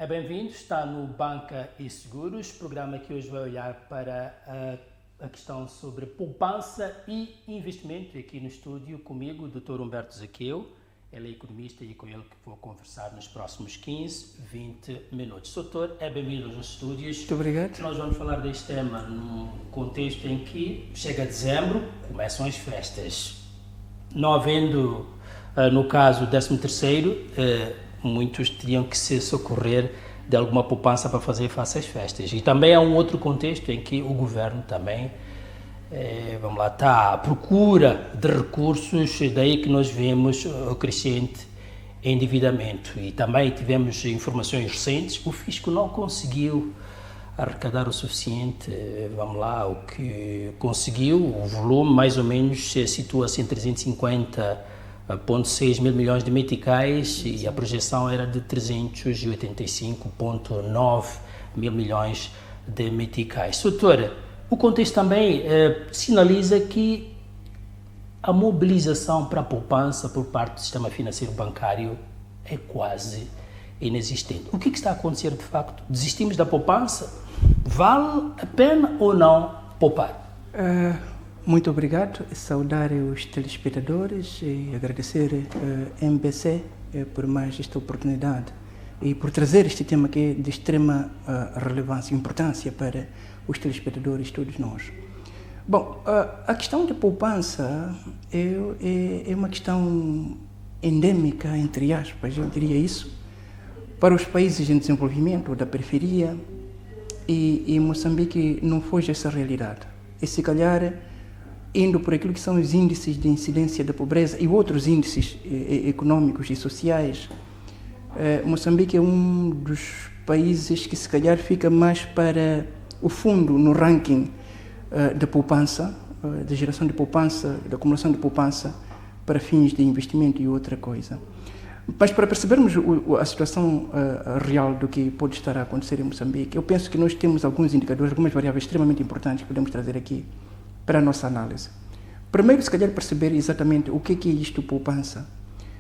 bem-vindo, está no Banca e Seguros, programa que hoje vai olhar para a questão sobre poupança e investimento. Aqui no estúdio comigo, o Dr. Humberto Zaqueu, ele é economista e é com ele que vou conversar nos próximos 15, 20 minutos. Doutor, é bem-vindo aos nossos estúdios. Muito obrigado. Nós vamos falar deste tema num contexto em que chega dezembro, começam as festas. Não havendo, no caso, o 13º, muitos teriam que se socorrer de alguma poupança para fazer face às festas. E também há um outro contexto em que o governo também, está à procura de recursos, daí que nós vemos o crescente endividamento. E também tivemos informações recentes, o fisco não conseguiu arrecadar o suficiente, o que conseguiu, o volume mais ou menos situa-se em 350,6 mil milhões de meticais e a projeção era de 385,9 mil milhões de meticais. Doutora, o contexto também sinaliza que a mobilização para a poupança por parte do sistema financeiro bancário é quase inexistente. O que está a acontecer de facto? Desistimos da poupança? Vale a pena ou não poupar? Muito obrigado, saudar os telespectadores e agradecer a MBC por mais esta oportunidade e por trazer este tema que é de extrema relevância e importância para os telespectadores, todos nós. Bom, a questão da poupança é uma questão endêmica, entre aspas, eu diria isso, para os países em desenvolvimento, da periferia, e Moçambique não foge essa realidade. E se calhar, indo por aquilo que são os índices de incidência da pobreza e outros índices econômicos e sociais, Moçambique é um dos países que se calhar fica mais para o fundo no ranking da poupança, da geração de poupança, da acumulação de poupança para fins de investimento e outra coisa. Mas para percebermos a situação real do que pode estar a acontecer em Moçambique, eu penso que nós temos alguns indicadores, algumas variáveis extremamente importantes que podemos trazer aqui para a nossa análise. Primeiro, se calhar, perceber exatamente o que é isto poupança.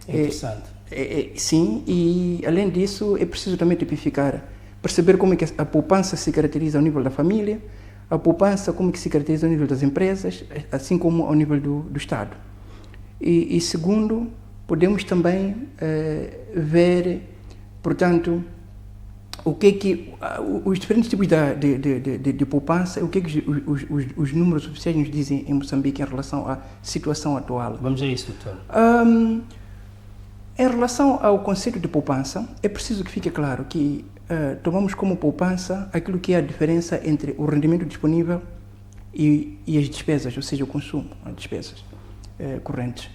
Interessante. Sim, e além disso, é preciso também tipificar, perceber como é que a poupança se caracteriza ao nível da família, a poupança como é que se caracteriza ao nível das empresas, assim como ao nível do Estado. E segundo, podemos também ver, portanto, o que é que os diferentes tipos de poupança, o que é que os números oficiais nos dizem em Moçambique em relação à situação atual. Vamos a isso, doutor. Em relação ao conceito de poupança, é preciso que fique claro que tomamos como poupança aquilo que é a diferença entre o rendimento disponível e as despesas, ou seja, o consumo, as despesas correntes.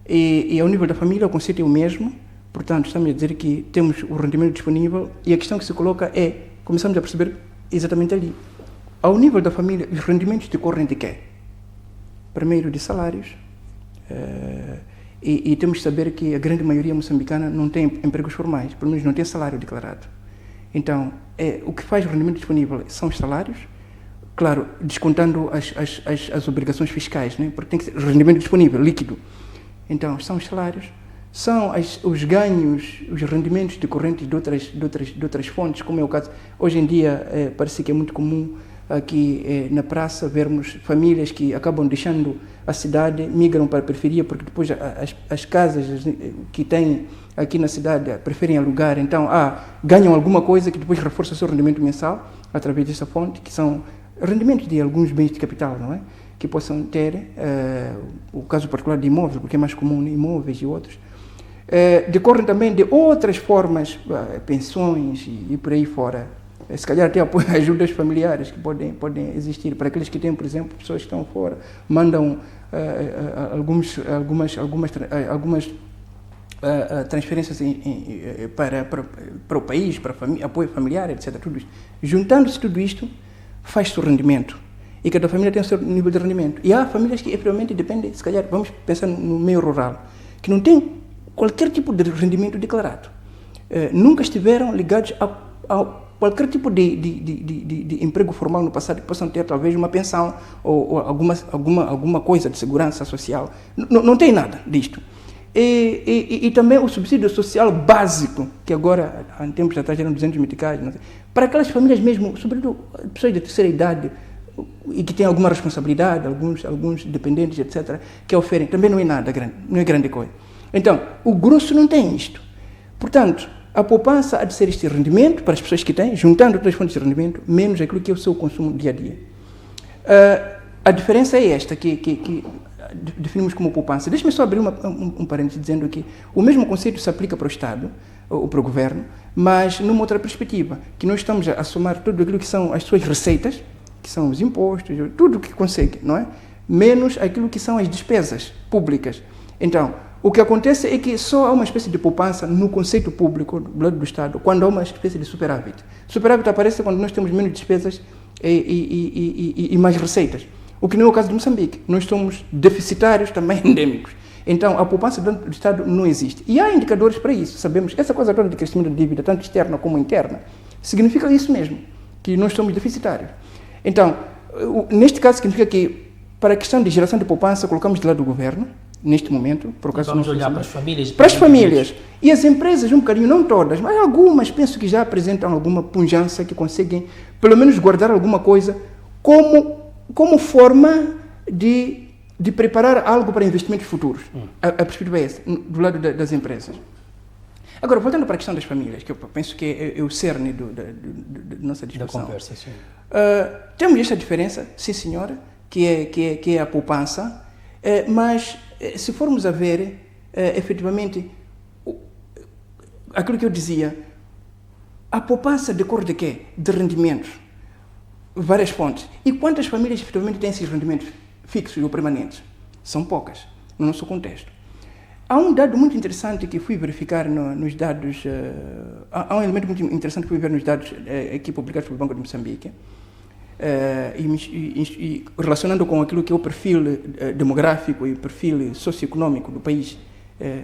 E ao nível da família o conceito é o mesmo, portanto estamos a dizer que temos o rendimento disponível e a questão que se coloca é, começamos a perceber exatamente ali, ao nível da família, os rendimentos decorrem de quê? Primeiro de salários, e temos de saber que a grande maioria moçambicana não tem empregos formais, pelo menos não tem salário declarado. Então, o que faz o rendimento disponível são os salários, claro, descontando as obrigações fiscais, né? Porque tem que ser rendimento disponível, líquido. Então, são os salários, são os ganhos, os rendimentos decorrentes de outras fontes, como é o caso. Hoje em dia, parece que é muito comum aqui na praça vermos famílias que acabam deixando a cidade, migram para a periferia, porque depois as casas que têm aqui na cidade preferem alugar, então ganham alguma coisa que depois reforça o seu rendimento mensal através dessa fonte, que são rendimentos de alguns bens de capital, não é? Que possam ter, o caso particular de imóveis, porque é mais comum, né? Imóveis e outros. Decorrem também de outras formas, pensões e por aí fora. Se calhar até ajudas familiares que podem existir. Para aqueles que têm, por exemplo, pessoas que estão fora, mandam algumas transferências para o país, para apoio familiar, etc. Tudo isto. Juntando-se tudo isto, faz-se o rendimento. E cada família tem o seu nível de rendimento. E há famílias que efetivamente dependem, se calhar, vamos pensar no meio rural, que não tem qualquer tipo de rendimento declarado. Nunca estiveram ligados a qualquer tipo de emprego formal no passado, que possam ter talvez uma pensão ou alguma coisa de segurança social. Não tem nada disto. E também o subsídio social básico, que agora, há tempos atrás, eram 200 meticais, não sei, para aquelas famílias mesmo, sobretudo pessoas de terceira idade, e que têm alguma responsabilidade, alguns dependentes, etc., que oferem, também não é nada grande, não é grande coisa. Então, o grosso não tem isto. Portanto, a poupança há de ser este rendimento para as pessoas que têm, juntando outras fontes de rendimento, menos aquilo que é o seu consumo dia a dia. A diferença é esta, que definimos como poupança. Deixe-me só abrir um parênteses dizendo que o mesmo conceito se aplica para o Estado, ou para o Governo, mas numa outra perspectiva, que nós estamos a somar tudo aquilo que são as suas receitas, que são os impostos, tudo o que consegue, não é? Menos aquilo que são as despesas públicas. Então, o que acontece é que só há uma espécie de poupança no conceito público do lado do Estado, quando há uma espécie de superávit. Superávit aparece quando nós temos menos despesas e mais receitas. O que não é o caso de Moçambique. Nós somos deficitários também endêmicos. Então, a poupança do Estado não existe. E há indicadores para isso. Sabemos que essa coisa toda de crescimento da dívida, tanto externa como interna, significa isso mesmo, que nós somos deficitários. Então, neste caso, significa que, para a questão de geração de poupança, colocamos de lado do governo, neste momento, por causa vamos olhar para as famílias. Para as famílias. E as empresas, um bocadinho, não todas, mas algumas, penso que já apresentam alguma pujança, que conseguem, pelo menos, guardar alguma coisa como forma de preparar algo para investimentos futuros. A perspectiva é essa, do lado das empresas. Agora, voltando para a questão das famílias, que eu penso que é o cerne da nossa discussão. Da conversa, sim. Temos esta diferença, sim senhora, que é a poupança, mas se formos a ver, efetivamente, aquilo que eu dizia, a poupança decorre de quê? De rendimentos. Várias fontes. E quantas famílias efetivamente têm esses rendimentos fixos ou permanentes? São poucas, no nosso contexto. Há um dado muito interessante que fui verificar nos dados, há um elemento muito interessante que fui ver nos dados aqui publicados pelo Banco de Moçambique, e relacionando com aquilo que é o perfil demográfico e o perfil socioeconômico do país,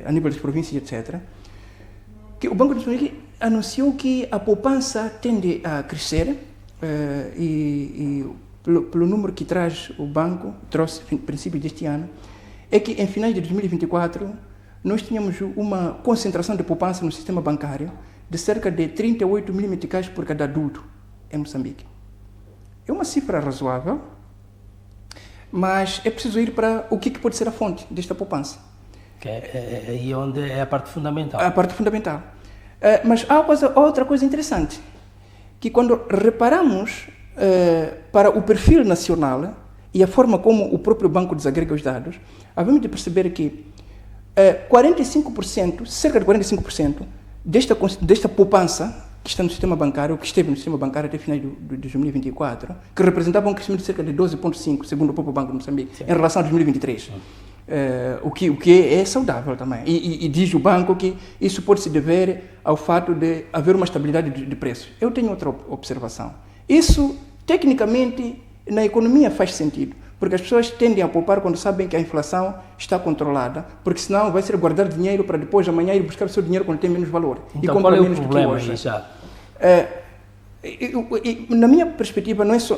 a nível das províncias, etc., que o Banco de Moçambique anunciou que a poupança tende a crescer, e pelo número que traz o banco, trouxe a princípio deste ano, é que em finais de 2024 nós tínhamos uma concentração de poupança no sistema bancário de cerca de 38 mil meticais por cada adulto em Moçambique. É uma cifra razoável, mas é preciso ir para o que pode ser a fonte desta poupança. Que é aí onde é a parte fundamental. A parte fundamental. Mas há outra coisa interessante, que quando reparamos para o perfil nacional e a forma como o próprio banco desagrega os dados, havemos de perceber que 45%, cerca de 45% desta poupança que está no sistema bancário, ou que esteve no sistema bancário até finais de 2024, que representava um crescimento de cerca de 12,5%, segundo o próprio Banco de Moçambique, em relação a 2023. O que é saudável também. E diz o banco que isso pode se dever ao fato de haver uma estabilidade de preços. Eu tenho outra observação. Isso, tecnicamente, na economia faz sentido, porque as pessoas tendem a poupar quando sabem que a inflação está controlada, porque senão vai ser guardar dinheiro para depois, amanhã, ir buscar o seu dinheiro quando tem menos valor. Então, qual é o problema aí já? Na minha perspectiva, não é só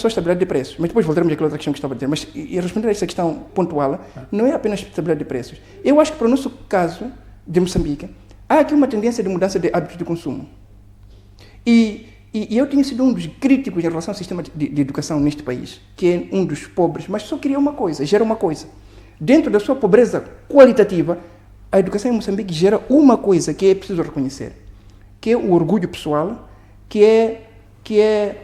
estabilidade de preços, mas depois voltaremos àquela outra questão que estava a dizer, mas e responder a essa questão pontual, não é apenas estabilidade de preços. Eu acho que para o nosso caso de Moçambique, há aqui uma tendência de mudança de hábitos de consumo. E eu tenho sido um dos críticos em relação ao sistema de educação neste país, que é um dos pobres, mas só queria uma coisa, gera uma coisa. Dentro da sua pobreza qualitativa, a educação em Moçambique gera uma coisa que é preciso reconhecer, que é o orgulho pessoal, que é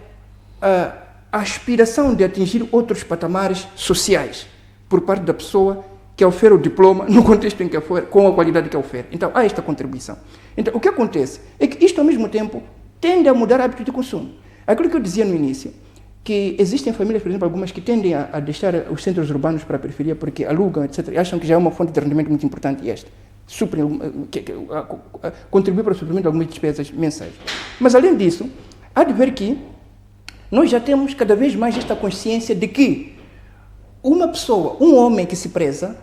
a aspiração de atingir outros patamares sociais por parte da pessoa que ofere o diploma no contexto em que ofere, com a qualidade que ofere. Então, há esta contribuição. Então, o que acontece é que isto, ao mesmo tempo, tende a mudar o hábito de consumo. Aquilo que eu dizia no início, que existem famílias, por exemplo, algumas que tendem a deixar os centros urbanos para a periferia porque alugam, etc., e acham que já é uma fonte de rendimento muito importante e esta. Contribui para o suprimento de algumas despesas mensais. Mas, além disso, há de ver que nós já temos cada vez mais esta consciência de que uma pessoa, um homem que se preza,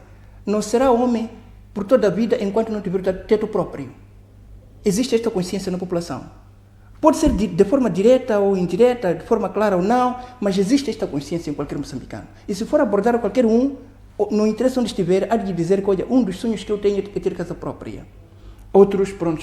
não será homem por toda a vida enquanto não tiver teto próprio. Existe esta consciência na população. Pode ser de forma direta ou indireta, de forma clara ou não, mas existe esta consciência em qualquer moçambicano. E se for abordar qualquer um, não interessa onde estiver, há de dizer que, olha, um dos sonhos que eu tenho é ter casa própria. Outros, pronto,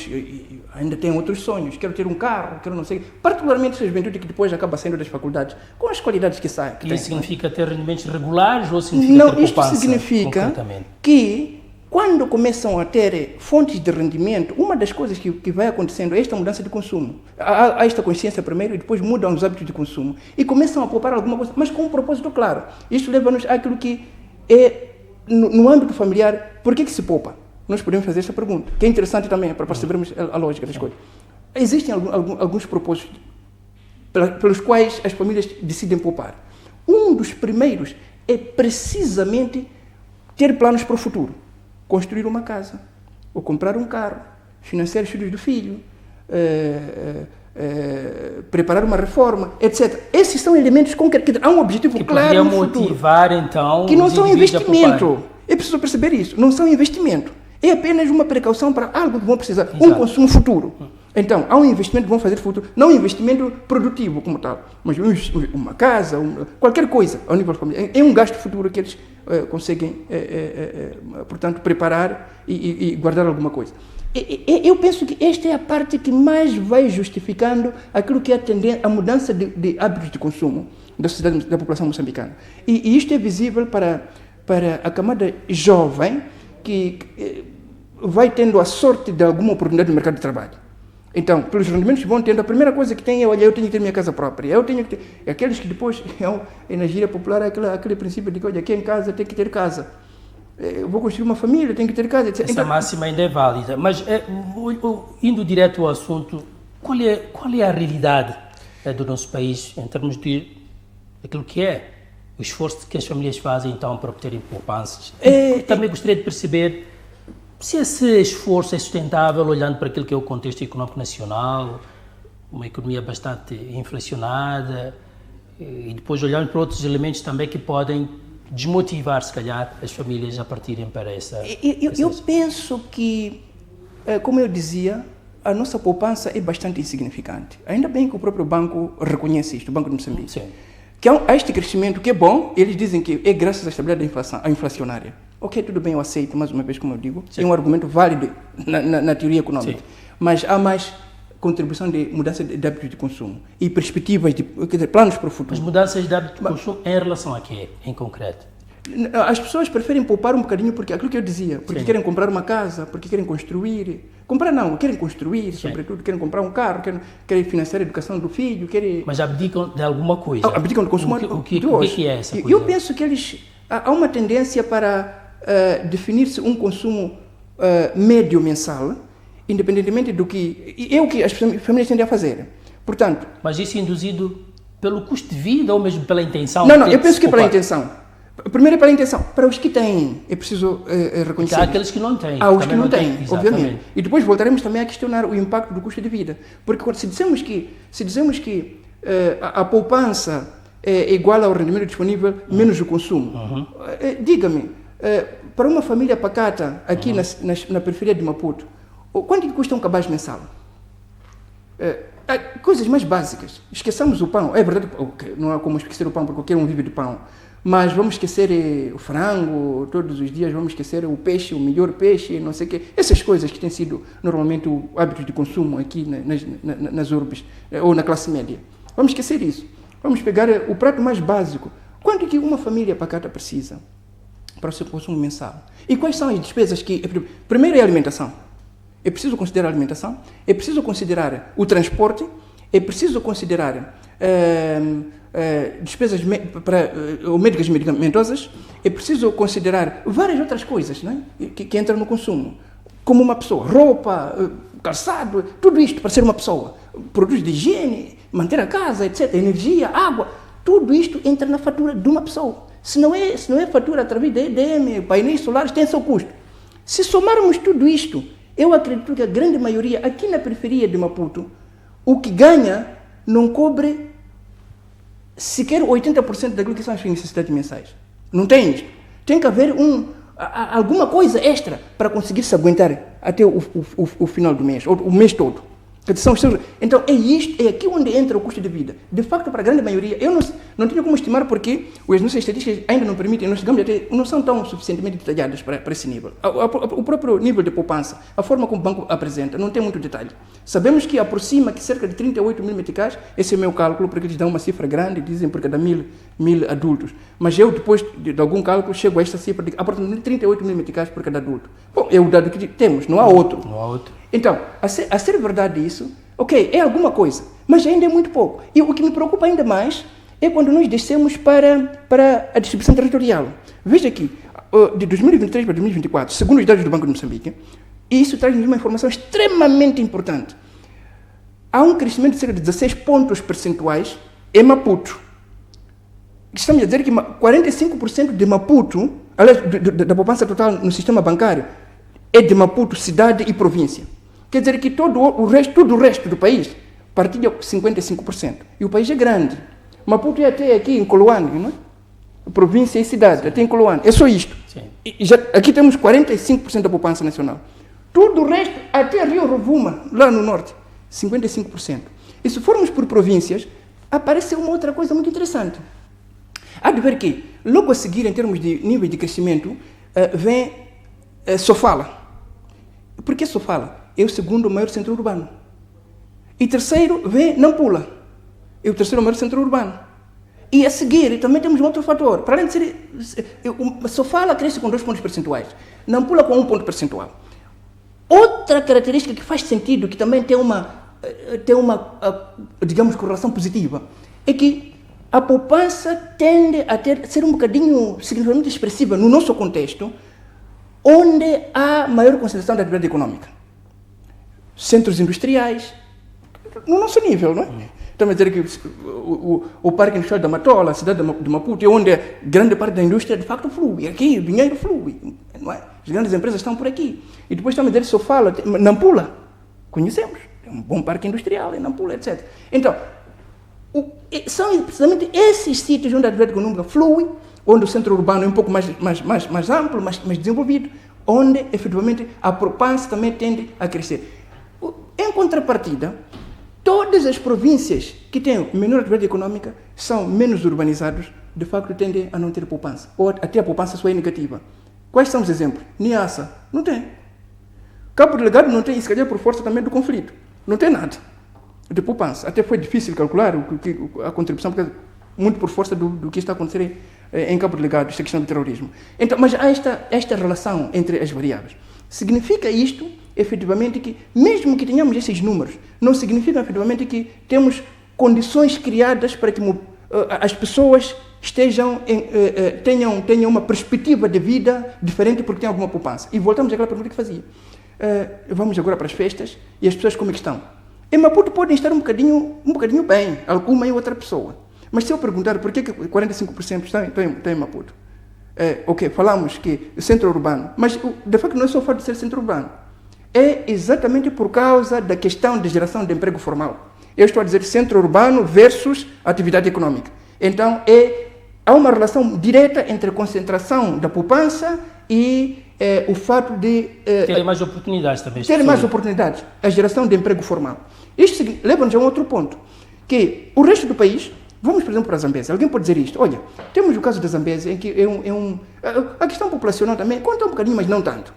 ainda têm outros sonhos. Quero ter um carro, quero não sei. Particularmente essa juventude que depois acaba saindo das faculdades, com as qualidades que sai. Que isso significa ter rendimentos regulares ou significa ter poupança? Isto significa que quando começam a ter fontes de rendimento, uma das coisas que vai acontecendo é esta mudança de consumo. Há esta consciência primeiro e depois mudam os hábitos de consumo. E começam a poupar alguma coisa, mas com um propósito claro. Isto leva-nos àquilo que é, no âmbito familiar, por que se poupa? Nós podemos fazer esta pergunta, que é interessante também para percebermos a lógica das coisas. Existem alguns propósitos pelos quais as famílias decidem poupar. Um dos primeiros é precisamente ter planos para o futuro. Construir uma casa, ou comprar um carro, financiar os estudos do filho, preparar uma reforma, etc. Esses são elementos concretos. Há um objetivo que claro no motivar, futuro. Então, que não são investimento. É preciso perceber isso. Não são investimento. É apenas uma precaução para algo que vão precisar. Exato. Um consumo futuro. Então, há um investimento que vão fazer futuro. Não um investimento produtivo como tal, mas uma casa, qualquer coisa ao nível familiar. É um gasto futuro que eles conseguem, portanto, preparar e guardar alguma coisa. Eu penso que esta é a parte que mais vai justificando aquilo que é a mudança de hábitos de consumo da sociedade, da população moçambicana. E isto é visível para a camada jovem que vai tendo a sorte de alguma oportunidade no mercado de trabalho. Então, pelos rendimentos que vão tendo, a primeira coisa que tem é, olha, eu tenho que ter minha casa própria. Eu tenho que ter... Aqueles que depois, na gíria popular, aquele princípio de que, olha, aqui em casa tem que ter casa. Eu vou construir uma família, tenho que ter casa, etc. Essa máxima ainda é válida. Mas, indo direto ao assunto, qual é a realidade do nosso país em termos de aquilo que é o esforço que as famílias fazem, então, para obterem poupanças? Também gostaria de perceber se esse esforço é sustentável, olhando para aquilo que é o contexto económico nacional, uma economia bastante inflacionada, e depois olhando para outros elementos também que podem desmotivar, se calhar, as famílias a partirem para essa... Eu penso que, como eu dizia, a nossa poupança é bastante insignificante. Ainda bem que o próprio banco reconhece isto, o Banco de Moçambique. Sim. Que há este crescimento que é bom, eles dizem que é graças à estabilidade inflacionária. Ok, tudo bem, eu aceito, mais uma vez, como eu digo, sim, é um argumento válido na teoria econômica. Sim. Mas há mais contribuição de mudança de hábitos de consumo e perspectivas, quer dizer, planos para o futuro. As mudanças de hábitos de consumo em relação a quê, em concreto? As pessoas preferem poupar um bocadinho porque aquilo que eu dizia, porque sim, querem comprar uma casa, porque querem construir. Comprar não, querem construir, sim, sobretudo, querem comprar um carro, querem financiar a educação do filho, querem... Mas abdicam de alguma coisa. Abdicam do consumo. O que é essa coisa? Eu penso que há uma tendência para definir-se um consumo médio mensal, independentemente do que... É o que as famílias tendem a fazer. Portanto... Mas isso é induzido pelo custo de vida ou mesmo pela intenção? Não, eu penso que é pela intenção. Primeiro é pela intenção. Para os que têm, é preciso reconhecer. Há aqueles que não têm. Há os que não têm, obviamente. E depois voltaremos também a questionar o impacto do custo de vida. Porque se dizemos que a poupança é igual ao rendimento disponível menos o consumo, diga-me, para uma família pacata aqui na periferia de Maputo, quanto custa um cabaz mensal? Coisas mais básicas. Esqueçamos o pão. É verdade, não há como esquecer o pão, porque qualquer um vive de pão. Mas vamos esquecer o frango todos os dias, vamos esquecer o peixe, o melhor peixe, não sei o quê. Essas coisas que têm sido normalmente o hábito de consumo aqui nas urbes, ou na classe média. Vamos esquecer isso. Vamos pegar o prato mais básico. Quanto que uma família pacata precisa para o seu consumo mensal? E quais são as despesas que... Primeiro é a alimentação. É preciso considerar a alimentação, é preciso considerar o transporte, é preciso considerar... despesas médicas medicamentosas, é preciso considerar várias outras coisas, né, que entram no consumo, como uma pessoa, roupa, calçado, tudo isto para ser uma pessoa, produtos de higiene, manter a casa, etc., energia, água, tudo isto entra na fatura de uma pessoa. Se não é fatura através de EDM, painéis solares, tem seu custo. Se somarmos tudo isto, eu acredito que a grande maioria, aqui na periferia de Maputo, o que ganha não cobre sequer 80% daquilo que são as necessidades mensais. Não tem isto. Tem que haver alguma coisa extra para conseguir se aguentar até o final do mês, ou o mês todo. Então é aqui onde entra o custo de vida. De facto, para a grande maioria, Não tinha como estimar porque as nossas estatísticas ainda não permitem, nós chegamos até, não são tão suficientemente detalhadas para esse nível. O próprio nível de poupança, a forma como o banco apresenta, não tem muito detalhe. Sabemos que aproxima que cerca de 38 mil meticais, esse é o meu cálculo, porque eles dão uma cifra grande, dizem por cada mil adultos. Mas eu, depois de algum cálculo, chego a esta cifra de aproximadamente 38 mil meticais por cada adulto. Bom, é o dado que temos, não há outro. Não há outro. Então, a ser verdade isso, ok, é alguma coisa, mas ainda é muito pouco. E o que me preocupa ainda mais é quando nós descemos para a distribuição territorial. Veja aqui, de 2023 para 2024, segundo os dados do Banco de Moçambique, e isso traz-nos uma informação extremamente importante. Há um crescimento de cerca de 16 pontos percentuais em Maputo. Estamos a dizer que 45% de Maputo, aliás, da poupança total no sistema bancário, é de Maputo, cidade e província. Quer dizer que todo o resto do país partilha 55%. E o país é grande. Maputo é até aqui em Coloane, não é? Província e cidade, sim. Até em Coloane. É só isto. Aqui temos 45% da poupança nacional. Tudo o resto, até Rio Rovuma, lá no norte, 55%. E se formos por províncias, aparece uma outra coisa muito interessante. Há de ver que, logo a seguir, em termos de nível de crescimento, vem Sofala. Por que Sofala? É o segundo maior centro urbano. E terceiro vem Nampula. É o terceiro maior centro urbano. E a seguir também temos um outro fator. Para além de ser... Sofala cresce com 2 pontos percentuais. Nampula com 1 ponto percentual. Outra característica que faz sentido, que também tem uma digamos, correlação positiva, é que a poupança tende a ser um bocadinho significativamente expressiva no nosso contexto, onde há maior concentração da atividade econômica. Centros industriais, no nosso nível, não é? Estamos a dizer que o Parque Industrial da Matola, a cidade de Maputo, é onde grande parte da indústria de facto flui. Aqui o dinheiro flui, não é? As grandes empresas estão por aqui. E depois estamos a dizer Sofala, Nampula, conhecemos, é um bom parque industrial em Nampula, etc. Então, são precisamente esses sítios onde a atividade econômica flui, onde o centro urbano é um pouco mais amplo, mais desenvolvido, onde efetivamente a poupança também tende a crescer. Em contrapartida, todas as províncias que têm menor atividade econômica são menos urbanizadas, de facto tendem a não ter poupança, ou até a poupança só é negativa. Quais são os exemplos? Niassa, não tem. Cabo Delegado não tem, e se calhar por força também do conflito. Não tem nada de poupança. Até foi difícil calcular a contribuição, porque muito por força do que está a acontecer em Cabo Delegado, esta questão do terrorismo. Então, mas há esta relação entre as variáveis. Significa isto, efetivamente, que mesmo que tenhamos esses números, não significa efetivamente que temos condições criadas para que as pessoas tenham uma perspectiva de vida diferente porque têm alguma poupança. E voltamos àquela pergunta que fazia. Vamos agora para as festas e as pessoas como é que estão? Em Maputo podem estar um bocadinho bem, alguma e outra pessoa. Mas se eu perguntar por que 45% estão em Maputo, ok, falamos que o centro urbano, mas de facto não é só o fato de ser centro urbano, é exatamente por causa da questão de geração de emprego formal. Eu estou a dizer centro urbano versus atividade econômica. Então, há uma relação direta entre a concentração da poupança e o fato de... terem mais oportunidades também. Terem mais oportunidades, a geração de emprego formal. Isto leva-nos a um outro ponto, que o resto do país, vamos, por exemplo, para a Zambésia. Alguém pode dizer isto. Olha, temos o caso da Zambésia, em que a questão populacional também conta um bocadinho, mas não tanto.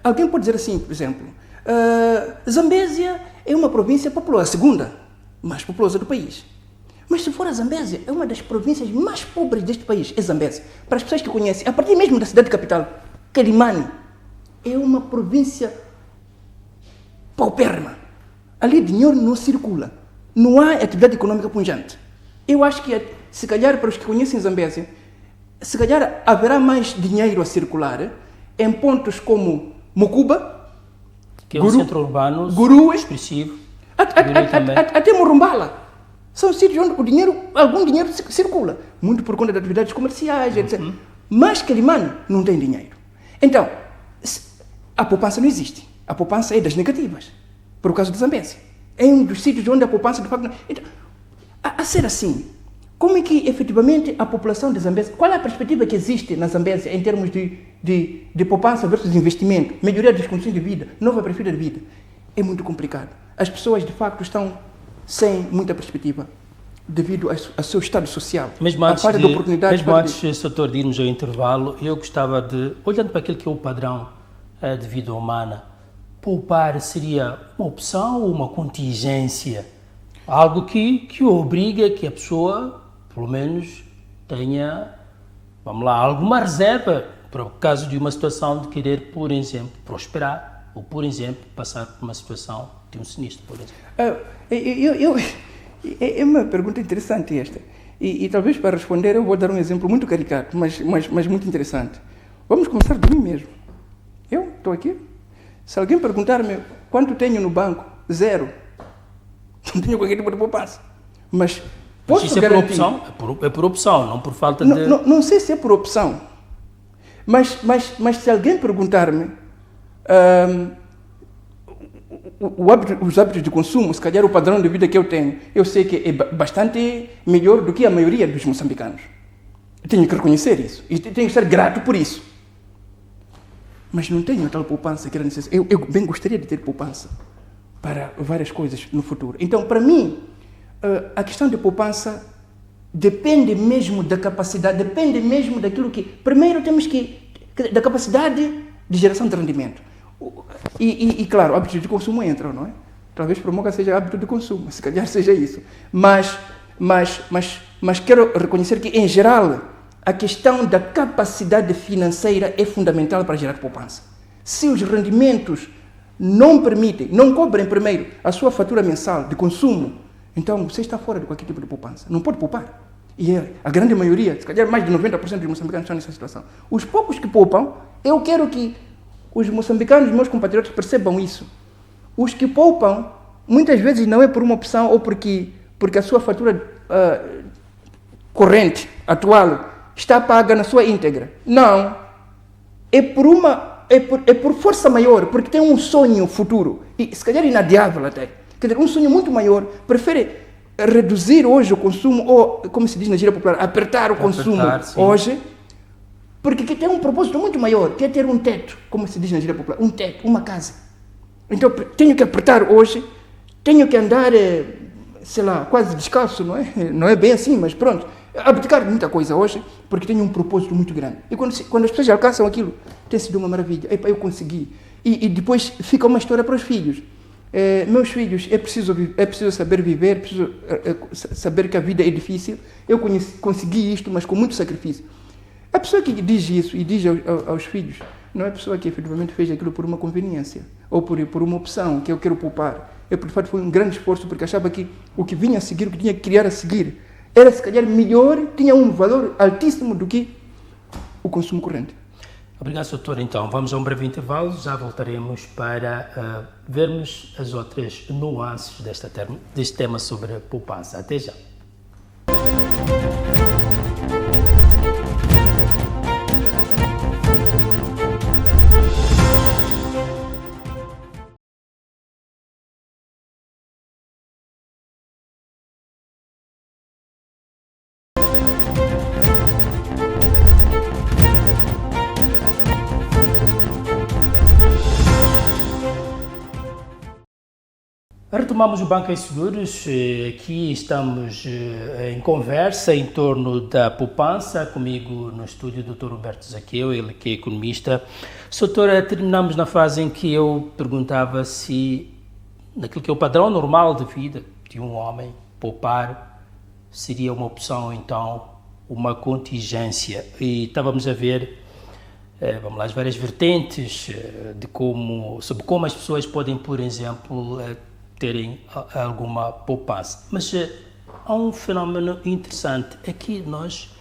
Alguém pode dizer assim, por exemplo, Zambésia é uma província populosa, a segunda mais populosa do país. Mas se for a Zambésia, é uma das províncias mais pobres deste país, é Zambésia. Para as pessoas que conhecem, a partir mesmo da cidade capital, Quelimane, é uma província paupérrima. Ali dinheiro não circula. Não há atividade econômica pungente. Eu acho que, se calhar, para os que conhecem Zambésia, se calhar haverá mais dinheiro a circular em pontos como Mocuba, que é um centro urbano Gurue, expressivo, até Morumbala. São sítios onde algum dinheiro circula, muito por conta de atividades comerciais, etc. Mas Quelimane não tem dinheiro. Então, a poupança não existe. A poupança é das negativas, por causa da Zambésia. É um dos sítios onde a poupança, de facto... Então, a ser assim, como é que, efetivamente, a população de Zambésia... Qual é a perspectiva que existe na Zambésia em termos de poupança versus investimento, melhoria das condições de vida, nova perfil de vida? É muito complicado. As pessoas, de facto, estão sem muita perspectiva. devido ao seu estado social. Mesmo A antes, falta de oportunidades. Sr. de irmos ao intervalo, eu gostava de, olhando para aquilo que é o padrão de vida humana, poupar seria uma opção ou uma contingência? Algo que obriga que a pessoa, pelo menos, tenha, vamos lá, alguma reserva para o caso de uma situação de querer, por exemplo, prosperar ou, por exemplo, passar por uma situação de um sinistro, por exemplo. É uma pergunta interessante esta. E talvez para responder eu vou dar um exemplo muito caricato, mas muito interessante. Vamos começar de mim mesmo. Eu estou aqui. Se alguém perguntar-me quanto tenho no banco, 0. Não tenho qualquer tipo de poupança. Mas posso isso garantir... é por opção? É por opção, não por falta de... Não sei se é por opção. Mas se alguém perguntar-me... os hábitos de consumo, se calhar o padrão de vida que eu tenho, eu sei que é bastante melhor do que a maioria dos moçambicanos. Eu tenho que reconhecer isso e tenho que ser grato por isso. Mas não tenho tal poupança que era necessário. Eu bem gostaria de ter poupança para várias coisas no futuro. Então, para mim, a questão de poupança depende mesmo da capacidade, depende mesmo daquilo que... Primeiro temos da capacidade de geração de rendimento. E claro, hábitos de consumo entram, não é? Talvez para o Moca seja hábito de consumo, se calhar seja isso. Mas quero reconhecer que, em geral, a questão da capacidade financeira é fundamental para gerar poupança. Se os rendimentos não permitem, não cobrem primeiro a sua fatura mensal de consumo, então você está fora de qualquer tipo de poupança. Não pode poupar. E a grande maioria, se calhar mais de 90% dos moçambicanos estão nessa situação. Os poucos que poupam, eu quero que os moçambicanos, meus compatriotas, percebam isso. Os que poupam, muitas vezes não é por uma opção ou porque a sua fatura corrente, atual, está paga na sua íntegra. Não. É por força maior, porque tem um sonho futuro, e se calhar inadiável até. Quer dizer, um sonho muito maior. Prefere reduzir hoje o consumo, ou, como se diz na gíria popular, apertar o consumo hoje, porque tem um propósito muito maior, que é ter um teto, como se diz na gíria popular, um teto, uma casa. Então, tenho que apertar hoje, tenho que andar, sei lá, quase descalço, não é? Não é bem assim, mas pronto. Abdicar de muita coisa hoje, porque tenho um propósito muito grande. E quando as pessoas alcançam aquilo, tem sido uma maravilha. Epa, eu consegui. E depois fica uma história para os filhos. Meus filhos, é preciso saber viver, é preciso saber que a vida é difícil. Eu consegui isto, mas com muito sacrifício. A pessoa que diz isso e diz aos filhos, não é a pessoa que efetivamente fez aquilo por uma conveniência ou por uma opção, que eu quero poupar. De fato, foi um grande esforço, porque achava que o que vinha a seguir, o que tinha que criar a seguir, era se calhar melhor, tinha um valor altíssimo do que o consumo corrente. Obrigado, doutor. Então, vamos a um breve intervalo, já voltaremos para vermos as outras nuances deste tema sobre a poupança. Até já. Retomamos o Banca e Seguros. Aqui estamos em conversa em torno da poupança. Comigo no estúdio o Dr. Roberto Zaqueu, ele que é economista. Doutora, terminamos na fase em que eu perguntava se, naquilo que é o padrão normal de vida de um homem, poupar seria uma opção, então, uma contingência. E estávamos a ver, vamos lá, as várias vertentes sobre como as pessoas podem, por exemplo, terem alguma poupança. Mas há um fenómeno interessante, é que nós,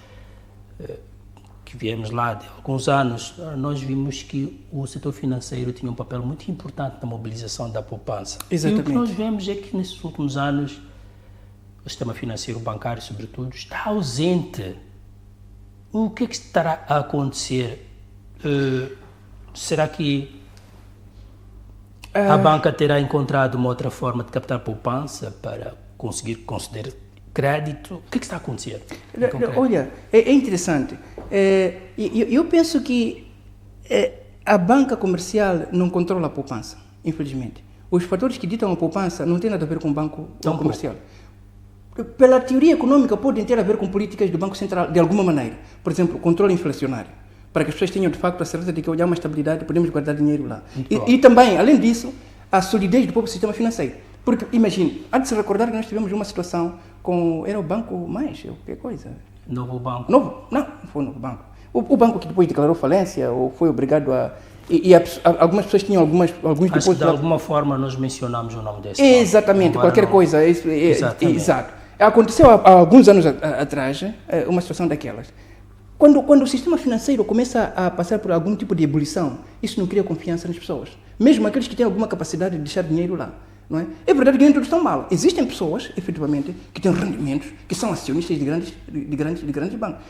que viemos lá de alguns anos, nós vimos que o setor financeiro tinha um papel muito importante na mobilização da poupança. Exatamente. E o que nós vemos é que nesses últimos anos, o sistema financeiro bancário, sobretudo, está ausente. O que é que estará a acontecer? Será que a banca terá encontrado uma outra forma de captar poupança para conseguir conceder crédito? O que está a acontecer? Olha, é interessante. Eu penso que a banca comercial não controla a poupança, infelizmente. Os fatores que ditam a poupança não têm nada a ver com o banco comercial. pela teoria econômica, podem ter a ver com políticas do Banco Central, de alguma maneira. Por exemplo, controle inflacionário. Para que as pessoas tenham, de facto, a certeza de que, olhar uma estabilidade, podemos guardar dinheiro lá. E também, além disso, a solidez do próprio sistema financeiro. Porque, imagine, há de se recordar que nós tivemos uma situação com... Era o Banco Mais, que coisa? Novo Banco. Não foi o Novo Banco. O banco que depois declarou falência, ou foi obrigado a... algumas pessoas tinham alguns depósitos... Acho que de alguma forma nós mencionamos o nome desse Exatamente, banco. qualquer coisa. Exato. Aconteceu há alguns anos atrás uma situação daquelas. Quando o sistema financeiro começa a passar por algum tipo de ebulição, isso não cria confiança nas pessoas. Mesmo aqueles que têm alguma capacidade de deixar dinheiro lá. Não é? É verdade que nem todos estão mal. Existem pessoas, efetivamente, que têm rendimentos, que são acionistas de grandes bancos.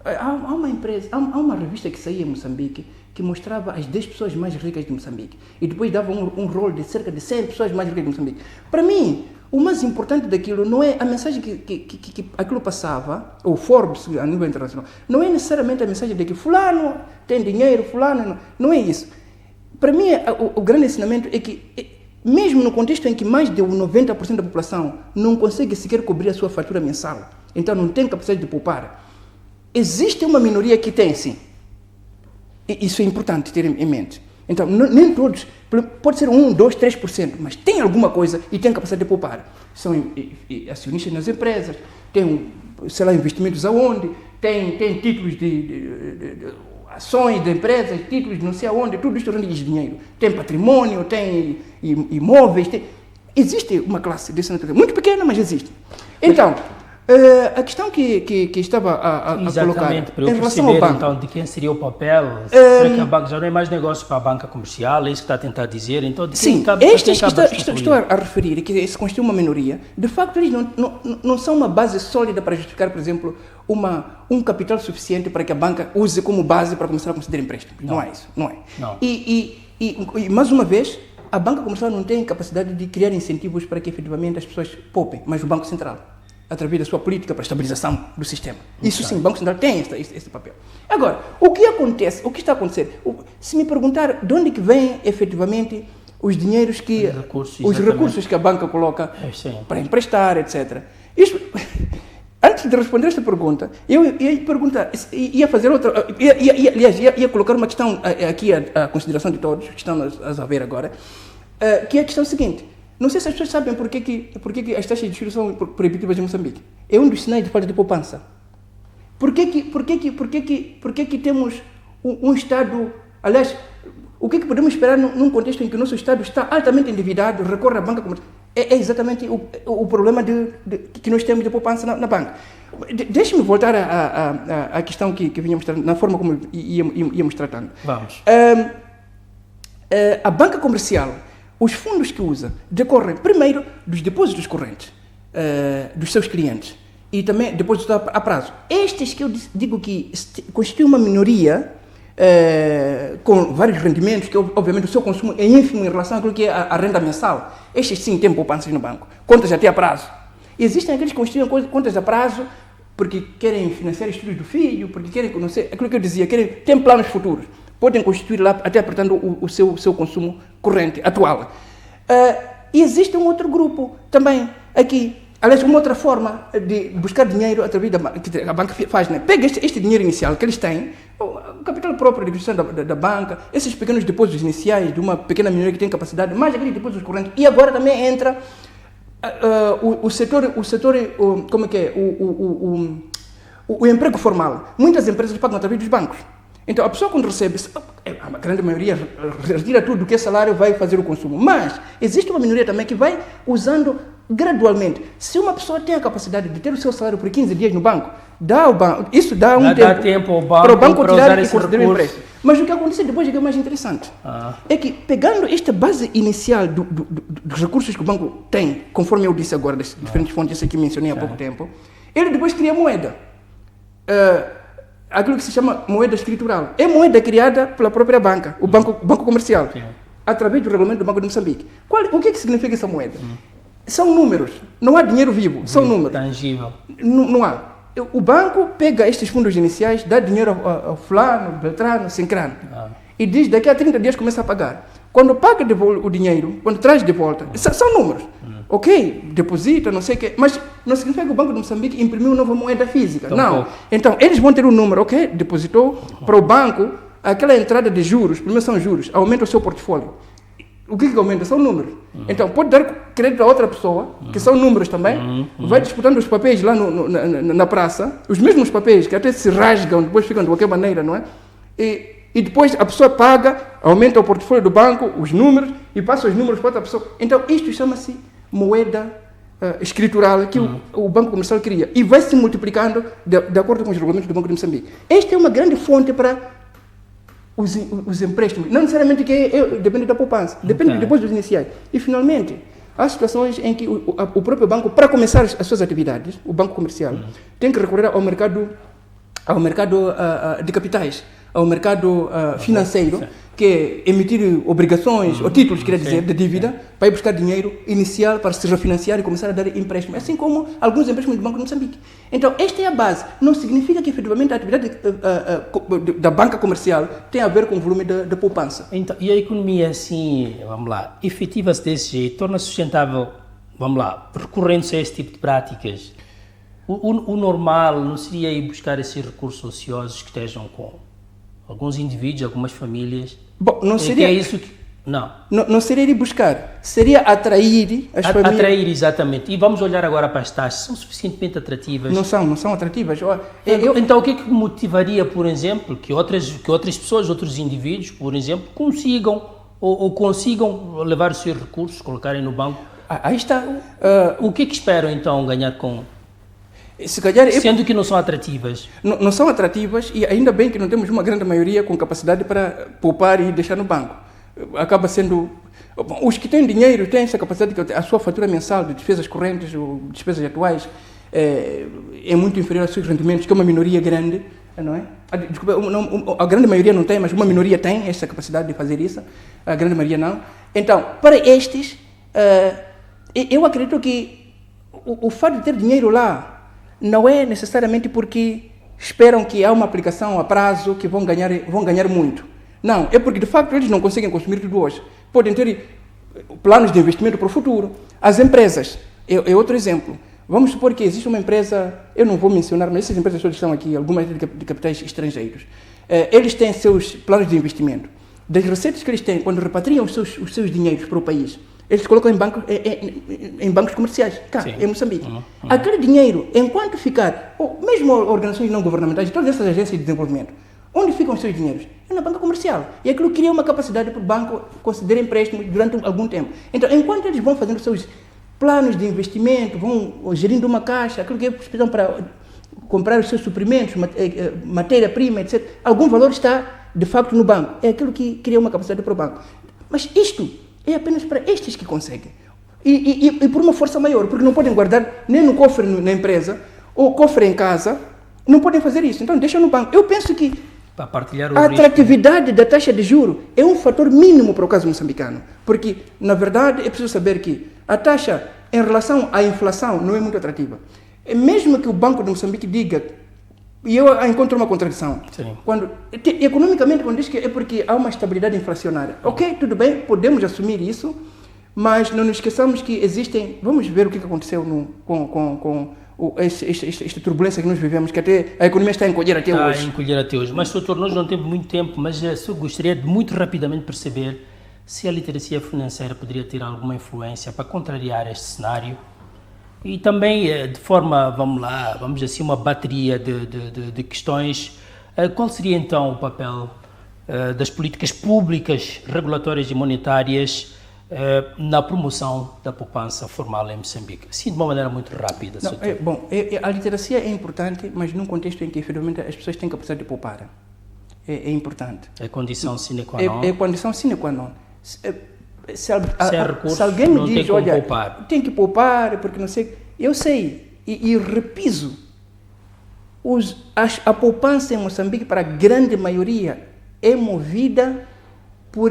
Há uma empresa, há uma revista que saía em Moçambique que mostrava as 10 pessoas mais ricas de Moçambique. E depois dava um rol de cerca de 100 pessoas mais ricas de Moçambique. Para mim, o mais importante daquilo não é a mensagem que aquilo passava, ou Forbes a nível internacional, não é necessariamente a mensagem de que fulano tem dinheiro, fulano... Não é isso. Para mim, o grande ensinamento é que, mesmo no contexto em que mais de 90% da população não consegue sequer cobrir a sua fatura mensal, então não tem capacidade de poupar, existe uma minoria que tem, sim. E isso é importante ter em mente. Então, nem todos, pode ser 1, 2, 3%, mas tem alguma coisa e tem capacidade de poupar. São acionistas nas empresas, tem, sei lá, investimentos aonde, tem títulos de ações de empresas, títulos de não sei aonde, tudo isso rende dinheiro. Tem patrimônio, tem imóveis, existe uma classe dessa natureza, muito pequena, mas existe. Então, a questão que estava a colocar para eu em relação ao banco, então, de quem seria o papel, será que a banca já não é mais negócio para a banca comercial, é isso que está a tentar dizer? Então, de sim, estes que estou a referir, que se constitui uma minoria, de facto eles não são uma base sólida para justificar, por exemplo, um capital suficiente para que a banca use como base para começar a conceder empréstimos. Não é isso, não é. Não. E mais uma vez, a banca comercial não tem capacidade de criar incentivos para que efetivamente as pessoas poupem, mas o Banco Central, através da sua política para a estabilização do sistema. Isso sim, o Banco Central tem esse papel. Agora, o que acontece, o que está a acontecer? Se me perguntar de onde que vêm efetivamente os dinheiros que... Os recursos que a banca coloca para emprestar, etc. Isso, antes de responder esta pergunta, eu ia perguntar, ia fazer outra... Ia colocar uma questão aqui à consideração de todos que estão a ver agora, que é a questão seguinte. Não sei se as pessoas sabem por que as taxas de juros são proibitivas em Moçambique. É um dos sinais de falta de poupança. Por que temos um Estado... Aliás, o que podemos esperar num contexto em que o nosso Estado está altamente endividado, recorre à banca comercial? É exatamente o problema que nós temos de poupança na banca. Deixe-me voltar à questão que vinhamos tratando, na forma como íamos tratando. Vamos. A banca comercial... Os fundos que usa decorrem, primeiro, dos depósitos correntes dos seus clientes e também depósitos a prazo. Estes que eu digo que constituem uma minoria com vários rendimentos, que obviamente o seu consumo é ínfimo em relação àquilo que é a renda mensal. Estes sim têm poupanças no banco, contas até a prazo. Existem aqueles que constituem contas a prazo porque querem financiar estudos do filho, porque querem, não sei, aquilo que eu dizia, têm planos futuros. Podem constituir lá, até apertando o seu consumo corrente, atual. E existe um outro grupo também aqui, aliás, uma outra forma de buscar dinheiro através da banca, que a banca faz, né? Pega este dinheiro inicial que eles têm, o capital próprio de gestão da banca, esses pequenos depósitos iniciais de uma pequena minoria que tem capacidade, mais aqueles depósitos correntes, e agora também entra o setor, como é que é, o emprego formal. Muitas empresas pagam através dos bancos. Então, a pessoa quando recebe, a grande maioria retira tudo do que é salário, vai fazer o consumo. Mas existe uma minoria também que vai usando gradualmente. Se uma pessoa tem a capacidade de ter o seu salário por 15 dias no banco, isso dá um tempo ao banco para o banco tirar e esse conceder o empréstimo. Mas o que acontece depois é que é mais interessante. É que, pegando esta base inicial dos recursos que o banco tem, conforme eu disse agora, das diferentes fontes que mencionei há pouco tempo, ele depois cria moeda. Aquilo que se chama moeda escritural. É moeda criada pela própria banca, o banco comercial, através do regulamento do Banco de Moçambique. O que significa essa moeda? São números, não há dinheiro vivo, são números. Tangível. Não há. O banco pega estes fundos iniciais, dá dinheiro ao fulano, beltrano, sincrano, e diz daqui a 30 dias começa a pagar. Quando paga o dinheiro, quando traz de volta, são números. Ok, deposita, não sei o quê, mas não significa que o Banco de Moçambique imprimiu nova moeda física. Não. Então, eles vão ter um número, ok? Depositou para o banco, aquela entrada de juros, primeiro são juros, aumenta o seu portfólio. O que aumenta? São números. Então, pode dar crédito a outra pessoa, que são números também, vai disputando os papéis lá na praça, os mesmos papéis que até se rasgam, depois ficam de qualquer maneira, não é? E depois a pessoa paga, aumenta o portfólio do banco, os números, e passa os números para outra pessoa. Então, isto chama-se moeda escritural que o Banco Comercial cria. E vai se multiplicando de acordo com os regulamentos do Banco de Moçambique. Esta é uma grande fonte para os empréstimos. Não necessariamente que depende da poupança, depende dos depósitos iniciais. E, finalmente, há situações em que o próprio banco, para começar as suas atividades, o Banco Comercial, tem que recorrer ao mercado de capitais, ao mercado financeiro, que é emitir obrigações, ou títulos, quer dizer, de dívida, para ir buscar dinheiro inicial para se refinanciar e começar a dar empréstimos, assim como alguns empréstimos do Banco de Moçambique. Então, esta é a base. Não significa que, efetivamente, a atividade da banca comercial tem a ver com o volume da poupança. Então, e a economia, assim, vamos lá, efetiva-se desse jeito, torna-se sustentável, vamos lá, recorrendo-se a esse tipo de práticas? O normal não seria ir buscar esses recursos ociosos que estejam com alguns indivíduos, algumas famílias? Bom, não seria... É isso que... Não seria ir buscar, seria atrair as famílias... Atrair, exatamente. E vamos olhar agora para as taxas. São suficientemente atrativas? Não são atrativas. Então, o que é que motivaria, por exemplo, que outras pessoas, outros indivíduos, por exemplo, consigam ou consigam levar os seus recursos, colocarem no banco? Aí está. O que é que esperam, então, ganhar com... Se calhar, sendo que não são atrativas. Não são atrativas, e ainda bem que não temos uma grande maioria com capacidade para poupar e deixar no banco. Acaba sendo... Bom, os que têm dinheiro têm essa capacidade, que a sua fatura mensal de despesas correntes ou despesas atuais é muito inferior aos seus rendimentos, que é uma minoria grande, não é? Desculpa, a grande maioria não tem, mas uma minoria tem essa capacidade de fazer isso, a grande maioria não. Então, para estes, eu acredito que o fato de ter dinheiro lá não é necessariamente porque esperam que há uma aplicação a prazo que vão ganhar muito. Não, é porque de facto eles não conseguem consumir tudo hoje. Podem ter planos de investimento para o futuro. As empresas, é outro exemplo. Vamos supor que existe uma empresa, eu não vou mencionar, mas essas empresas todas estão aqui, algumas de capitais estrangeiros. Eles têm seus planos de investimento. Das receitas que eles têm, quando repatriam os seus dinheiros para o país, eles colocam em bancos comerciais, cá, sim, em Moçambique. Aquele dinheiro, enquanto ficar, ou mesmo organizações não governamentais, todas essas agências de desenvolvimento, onde ficam os seus dinheiros? É na banca comercial. E aquilo cria uma capacidade para o banco conceder empréstimos durante algum tempo. Então, enquanto eles vão fazendo os seus planos de investimento, vão gerindo uma caixa, aquilo que eles precisam para comprar os seus suprimentos, matéria-prima, etc., algum valor está, de facto, no banco. É aquilo que cria uma capacidade para o banco. Mas isto é apenas para estes que conseguem. E por uma força maior, porque não podem guardar nem no cofre na empresa, ou cofre em casa, não podem fazer isso. Então, deixam no banco. Eu penso que para partilhar o a atratividade da taxa de juros é um fator mínimo para o caso moçambicano. Porque, na verdade, é preciso saber que a taxa, em relação à inflação, não é muito atrativa. Mesmo que o Banco de Moçambique diga, e eu encontro uma contradição, economicamente, quando diz que é porque há uma estabilidade inflacionária. Ok, tudo bem, podemos assumir isso, mas não nos esqueçamos que existem... Vamos ver o que aconteceu com esta turbulência que nós vivemos, que até a economia está a encolher até hoje. Está a encolher até hoje. Mas, doutor, nós não temos muito tempo, mas eu gostaria de muito rapidamente perceber se a literacia financeira poderia ter alguma influência para contrariar este cenário e também, de forma, vamos dizer assim, uma bateria de questões. Qual seria, então, o papel das políticas públicas, regulatórias e monetárias na promoção da poupança formal em Moçambique? Sim, de uma maneira muito rápida. A literacia é importante, mas num contexto em que, efetivamente, as pessoas têm capacidade de poupar. É importante. É condição sine qua non. É condição sine qua non. Se alguém me diz, olha, tem que poupar, porque não sei... Eu sei, e repiso, a poupança em Moçambique, para a grande maioria, é movida por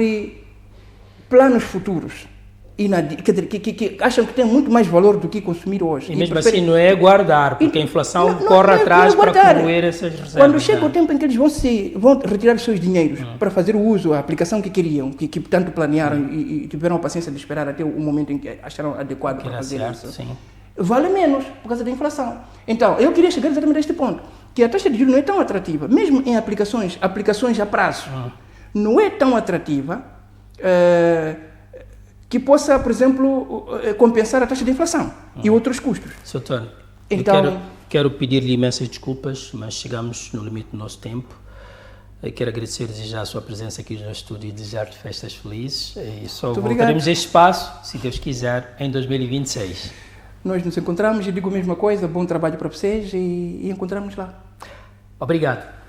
planos futuros. quer dizer, que acham que tem muito mais valor do que consumir hoje. E mesmo assim não é guardar, porque a inflação corre atrás para corroer essas reservas. Quando chega o tempo em que eles vão retirar os seus dinheiros para fazer o uso, a aplicação que queriam, que tanto planearam e tiveram a paciência de esperar até o momento em que acharam adequado para fazer certo, isso, sim. Vale menos por causa da inflação. Então, eu queria chegar exatamente a este ponto, que a taxa de juros não é tão atrativa, mesmo em aplicações a prazo, não é tão atrativa que possa, por exemplo, compensar a taxa de inflação e outros custos. Sr. Tony, Então, eu quero pedir-lhe imensas desculpas, mas chegamos no limite do nosso tempo. Eu quero agradecer já a sua presença aqui no estúdio e desejar-lhe festas felizes. E só voltaremos a este espaço, se Deus quiser, em 2026. Nós nos encontramos e digo a mesma coisa, bom trabalho para vocês e encontramos lá. Obrigado.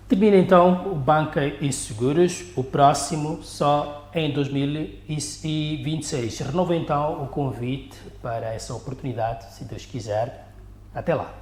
Termina então o Banca e Seguros, o próximo só em 2026. Renovo então o convite para essa oportunidade, se Deus quiser. Até lá.